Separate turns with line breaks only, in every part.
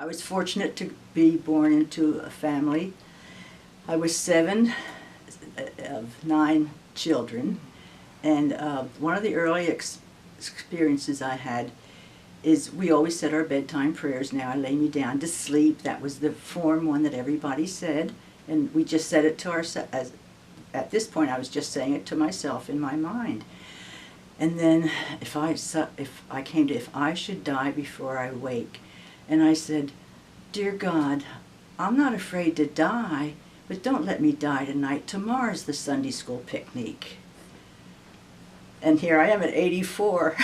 I was fortunate to be born into a family. I was 7 of 9 children, and one of the early experiences I had is we always said our bedtime prayers. Now I lay me down to sleep. That was the form one that everybody said, and we just said it to ourselves. At this point, I was just saying it to myself in my mind. And then if I came to if I should die before I wake, and I said, "Dear God, I'm not afraid to die, but don't let me die tonight. Tomorrow's the Sunday school picnic." And here I am at 84.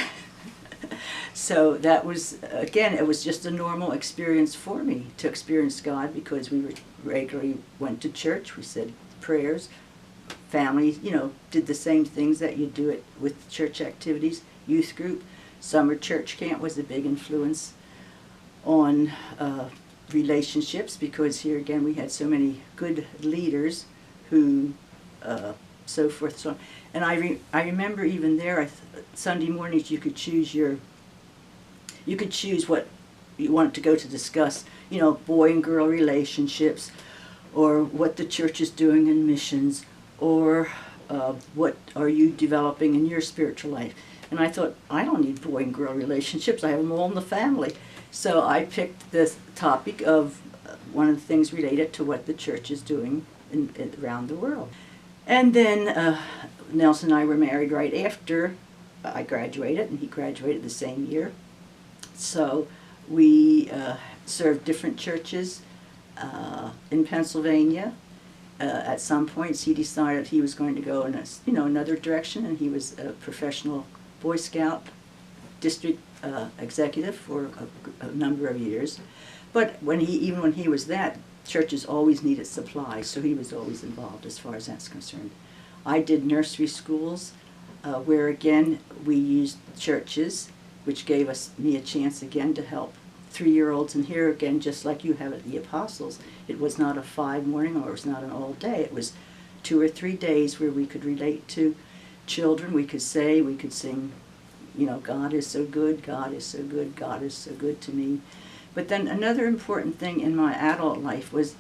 So that was, again, it was just a normal experience for me to experience God, because we regularly went to church, we said prayers, families, did the same things that you do it with church activities, youth group. Summer church camp was a big influence on relationships, because here again we had so many good leaders who so forth, so on. And I remember even there, Sunday mornings you could choose what you wanted to go to discuss, boy and girl relationships, or what the church is doing in missions, or what are you developing in your spiritual life. And I thought, I don't need boy and girl relationships, I have them all in the family. So I picked this topic of one of the things related to what the church is doing around the world. And then Nelson and I were married right after I graduated, and he graduated the same year. So we served different churches in Pennsylvania. At some points he decided he was going to go in another direction, and he was a professional Boy Scout district executive for a number of years. But even when he was that, churches always needed supplies, so he was always involved as far as that's concerned. I did nursery schools where again we used churches, which gave me a chance again to help 3-year-olds. And here again, just like you have at the Apostles, it was not a 5 morning, or it was not an all day. It was 2 or 3 days where we could relate to children. We could sing, God is so good, God is so good, God is so good to me. But then another important thing in my adult life was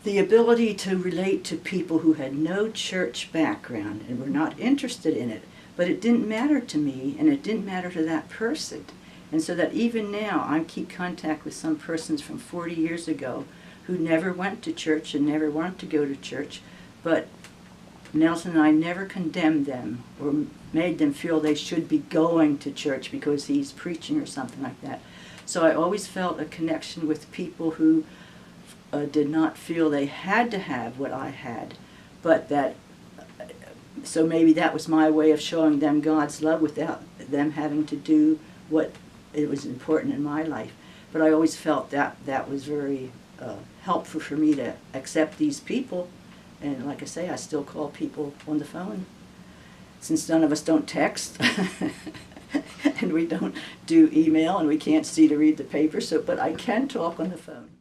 the ability to relate to people who had no church background and were not interested in it. But it didn't matter to me, and it didn't matter to that person. And so that even now I keep contact with some persons from 40 years ago who never went to church and never wanted to go to church, but Nelson and I never condemned them or made them feel they should be going to church because he's preaching or something like that. So I always felt a connection with people who did not feel they had to have what I had, but that, so maybe that was my way of showing them God's love without them having to do what it was important in my life. But I always felt that was very helpful for me to accept these people. And like I say, I still call people on the phone, since none of us don't text and we don't do email, and we can't see to read the paper. But I can talk on the phone.